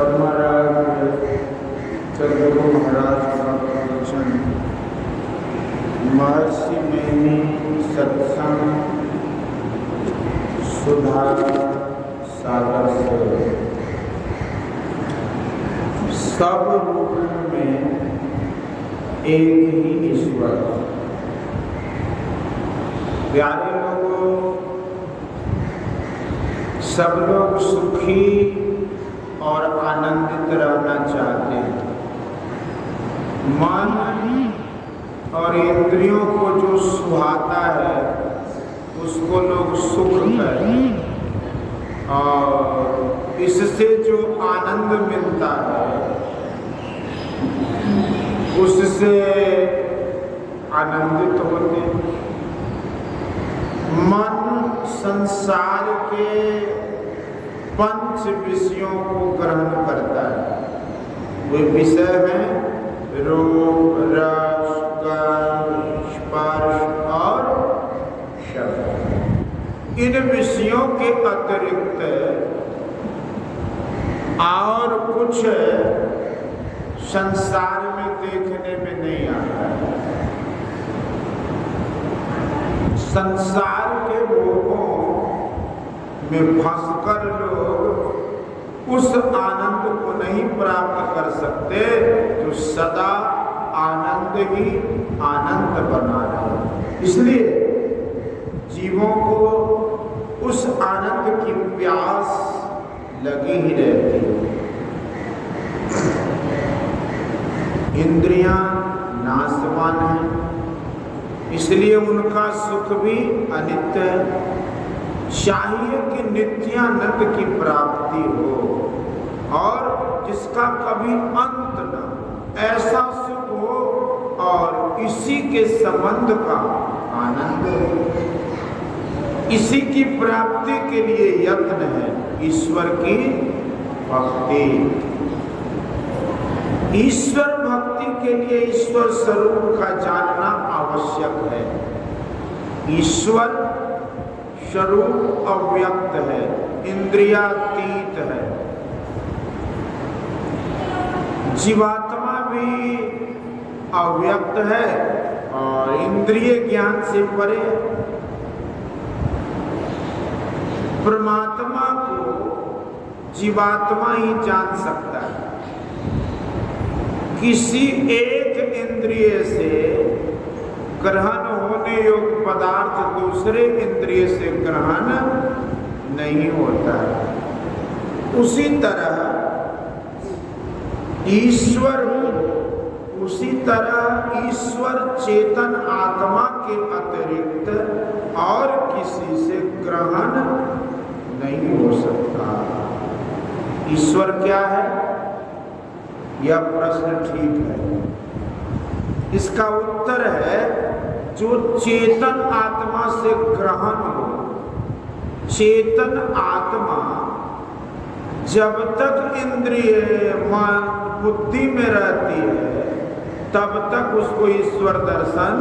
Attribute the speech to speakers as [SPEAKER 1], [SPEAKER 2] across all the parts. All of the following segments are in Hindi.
[SPEAKER 1] परमाराध्य सद्गुरु महाराज का प्रवचन महर्षि मैनी सत्संग सुधा सागर से सब रूप में एक ही ईश्वर। प्यारे लोगों, सब लोग सुखी और आनंदित रहना चाहते हैं। मन और इंद्रियों को जो सुहाता है उसको लोग सुख कहते हैं, और इससे जो आनंद मिलता है उससे आनंदित होते हैं। मन संसार के पंच विषयों को ग्रहण करता है। वे विषय हैं रूप, रस, गंध, स्पर्श और शब्द। इन विषयों के अतिरिक्त और कुछ संसार में देखने में नहीं आता है। संसार के मोहों में फंसकर लोग उस आनंद को नहीं प्राप्त कर सकते जो सदा आनंद ही आनंद बना रहे। इसलिए जीवों को उस आनंद की प्यास लगी ही रहती है। इंद्रियां नाशवान हैं, इसलिए उनका सुख भी अनित्य है। चाहिए कि नित्यानंद की प्राप्ति हो और जिसका कभी अंत न, ऐसा सुख हो और इसी के संबंध का आनंद हो। इसी की प्राप्ति के लिए यत्न है ईश्वर की भक्ति। ईश्वर भक्ति के लिए ईश्वर स्वरूप का जानना आवश्यक है। ईश्वर स्वरूप अव्यक्त है, इंद्रियातीत है। जीवात्मा भी अव्यक्त है और इंद्रिय ज्ञान से परे। परमात्मा को जीवात्मा ही जान सकता है। किसी एक इंद्रिय से ग्रहण होने योग्य पदार्थ दूसरे इंद्रिय से ग्रहण नहीं होता है। उसी तरह ईश्वर चेतन आत्मा के अतिरिक्त और किसी से ग्रहण नहीं हो सकता। ईश्वर क्या है? यह प्रश्न ठीक है। इसका उत्तर है जो चेतन आत्मा से ग्रहण हो। चेतन आत्मा जब तक इंद्रिय मन बुद्धि में रहती है तब तक उसको ईश्वर दर्शन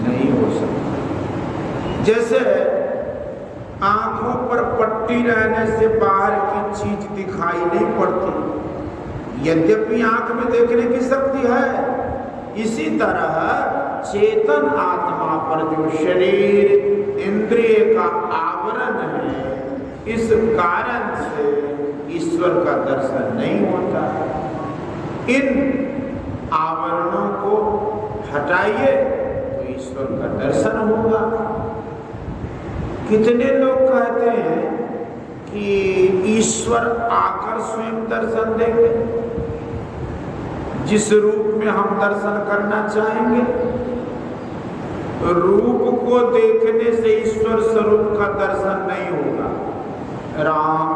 [SPEAKER 1] नहीं हो सकता। जैसे आंखों पर पट्टी रहने से बाहर की चीज दिखाई नहीं पड़ती, यद्यपि आंख में देखने की शक्ति है। इसी तरह चेतन आत्मा पर जो शरीर इंद्रिय का आवरण है, इस कारण से ईश्वर का दर्शन नहीं होता। इन आवरणों को हटाइए तो ईश्वर का दर्शन होगा। कितने लोग कहते हैं कि ईश्वर आकर स्वयं दर्शन देंगे, जिस रूप में हम दर्शन करना चाहेंगे। रूप को देखने से ईश्वर स्वरूप का दर्शन नहीं होगा। राम,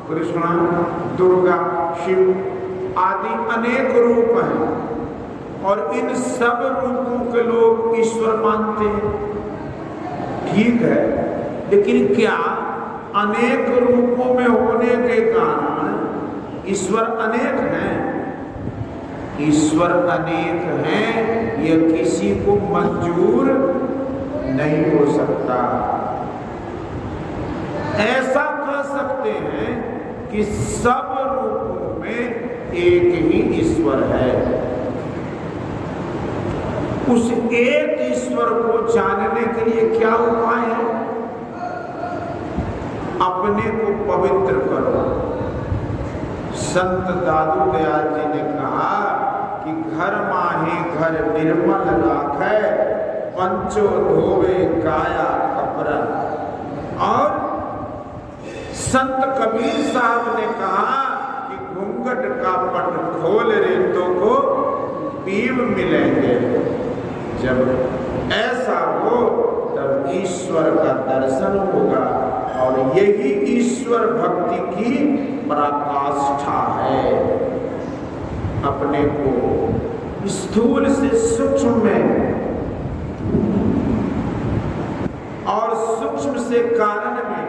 [SPEAKER 1] कृष्ण, दुर्गा, शिव आदि अनेक रूप हैं और इन सब रूपों के लोग ईश्वर मानते हैं। ठीक है, लेकिन क्या अनेक रूपों में होने के कारण ईश्वर अनेक हैं? ईश्वर अनेक हैं, यह किसी को मंजूर नहीं हो सकता। ऐसा कह सकते हैं कि सब रूपों में एक ही ईश्वर है। उस एक ईश्वर को जानने के लिए क्या उपाय है? अपने को पवित्र करो। संत दादू दयाल जी ने कहा कि घर माहे घर निर्मल राखे, पंचो धोवे काया कपड़ा। और संत कबीर साहब ने कहा कि घूंघट का पट खोल रेतों को पीव मिलेंगे। जब ऐसा हो तब ईश्वर का दर्शन होगा, और यही ईश्वर भक्ति की पराकाष्ठा है। अपने को स्थूल से सूक्ष्म में और सूक्ष्म से कारण में,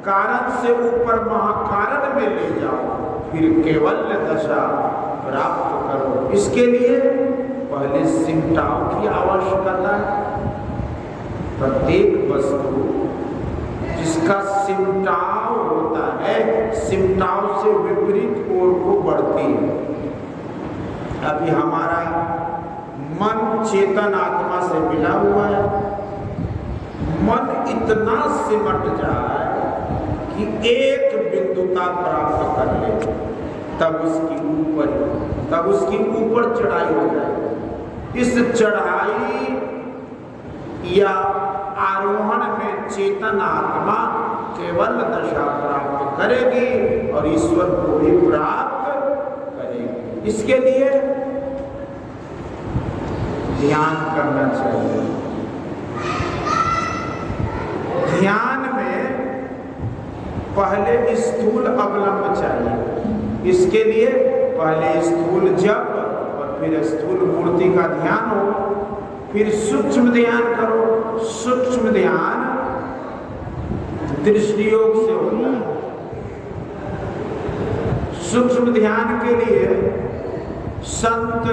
[SPEAKER 1] कारण से ऊपर महाकारण में ले जाओ, फिर केवल्य दशा प्राप्त करो। इसके लिए पहले सिमटाव की आवश्यकता है। प्रत्येक वस्तु जिसका सिमटाव होता है, सिमटाव से विपरीत ओर को बढ़ती है। अभी हमारा मन चेतन आत्मा से मिला हुआ है। मन इतना सिमट जाए कि एक बिंदुता प्राप्त कर ले, तब उसकी ऊपर चढ़ाई हो जाए। इस चढ़ाई या आरोहण में चेतन आत्मा केवल दशा प्राप्त करेगी और ईश्वर को भी प्राप्त करेगी। इसके लिए ध्यान करना चाहिए। ध्यान में पहले स्थूल अवलंब चाहिए। इसके लिए पहले स्थूल जप और फिर स्थूल मूर्ति का ध्यान हो, फिर सूक्ष्म ध्यान करो। सूक्ष्म ध्यान दृष्टि योग से होता है। सूक्ष्म ध्यान के लिए संत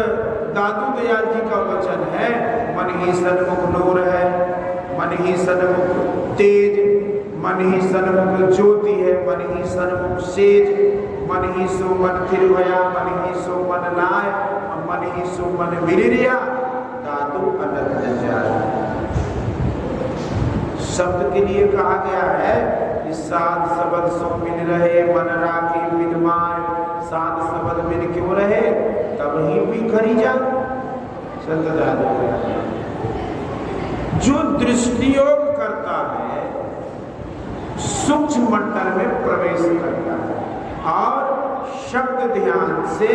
[SPEAKER 1] दादू दयाल जी का वचन है, मन ही सन्मुख नूर है, मन ही सन्मुख तेज, मन ही सन्मुख ज्योति है, मन ही सन्मुख सेज, मन ही सो मन थिरुभया, मन ही सो मन लाय, मन ही सो मन विरिया, दादू अनंत जाय। शब्द के लिए कहा गया है कि साध शब्द सो मिल रहे, मन राखी विद्वान, साध शब्द मिल क्यों रहे, तब ही भी खरी जा। संत दादू जो दृष्टियोग करता है, सूक्ष्म मंडल में प्रवेश करता है और शब्द ध्यान से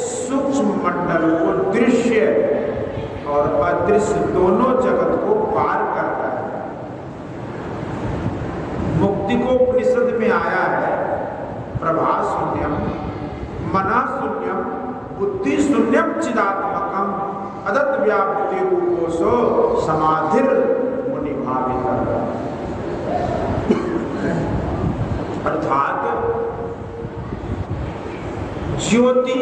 [SPEAKER 1] सूक्ष्म मंडल को दृश्य और अदृश्य दोनों जगत को पार करता है। मुक्ति को उपनिषद में आया है, प्रभा शून्यम, मना शून्यम, बुद्धि शून्यम चिदात्मकम, अदत्त व्यापृति रूपोसो समाधिर मुनि भावित। अर्थात ज्योति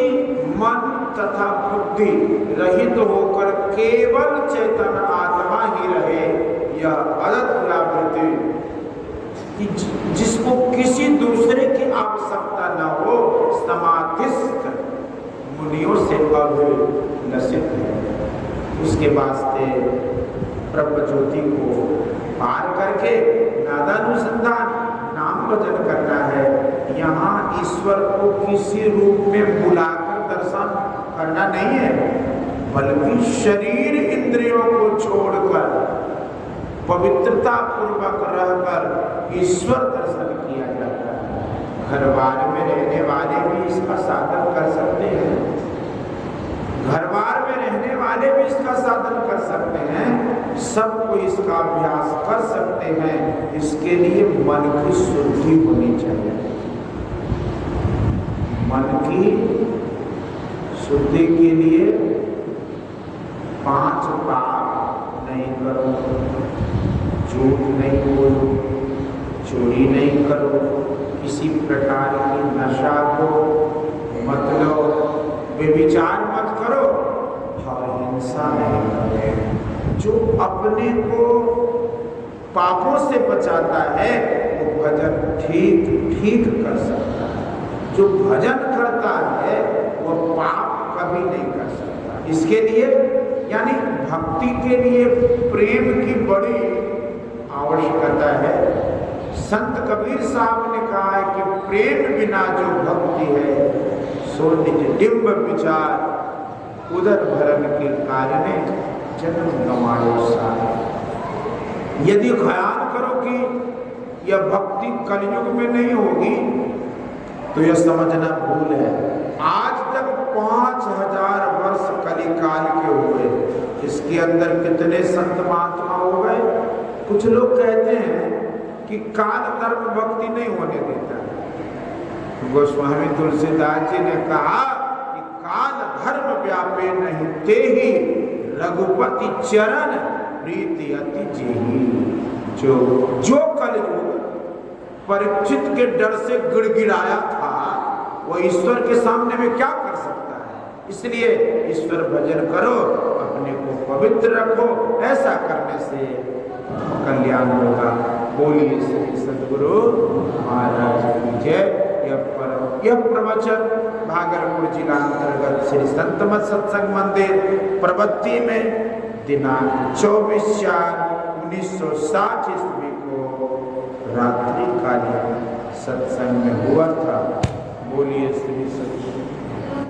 [SPEAKER 1] मन तथा बुद्धि रहित होकर केवल चेतन आत्मा ही रहे, यह अदत्त व्यापृति कि जिसको किसी दूसरे की आवश्यकता न हो, समाधिस्थ मुनियों से अभिलषित है। उसके वास्ते ब्रह्म ज्योति को पार करके नादानुसंधान नाम भजन करना है। यहाँ ईश्वर को किसी रूप में बुलाकर दर्शन करना नहीं है, बल्कि शरीर इंद्रियों को छोड़कर पवित्रता पूर्वक रहकर ईश्वर दर्शन किया जाता है। घर बार में रहने वाले भी इसका साधन कर सकते हैं, घर बार में रहने वाले भी इसका साधन कर सकते हैं, सबको इसका अभ्यास कर सकते हैं। इसके लिए मन की शुद्धि होनी चाहिए। मन की शुद्धि के लिए 5 पाप नहीं करो, झूठ नहीं बोलो, चोरी नहीं करो, किसी प्रकार की नशा को मत लो, व्यभिचार मत करो और हिंसा नहीं करो। जो अपने को पापों से बचाता है वो भजन ठीक कर सकता है। जो भजन करता है वो पाप कभी नहीं कर सकता। इसके लिए यानी भक्ति के लिए प्रेम की बड़ी आवश्यकता है। संत कबीर साहब ने कहा है कि प्रेम बिना जो भक्ति है सो निज डिंब विचार उदर भरण के कारण जन्म गंवायो सार। यदि ख्याल करो कि यह भक्ति कलयुग में नहीं होगी तो यह समझना भूल है। आज तक 5000 वर्ष कलिकाल के हुए, इसके अंदर कितने संत महात्मा हो गए। कुछ लोग कहते हैं कि काल धर्म भक्ति नहीं होने देता है। गोस्वामी तुलसीदास जी ने कहा कि काल धर्म व्यापे नहीं ते ही रघुपति चरण प्रीति अति जेही। जो कलयुग परीक्षित के डर से गिड़गिड़ाया था वो ईश्वर के सामने में क्या कर सकता है। इसलिए ईश्वर भजन करो, अपने को पवित्र रखो, ऐसा करने से कल्याण होगा। बोलिए श्री सद्गुरु महाराज की जय। यह प्रवचन भागलपुर जिला अंतर्गत श्री संत मत सत्संग मंदिर प्रवत्ति में दिनांक 24/4/1960 ईस्वी को रात्रि कालीन सत्संग में हुआ था। बोलिए श्री सत्संग।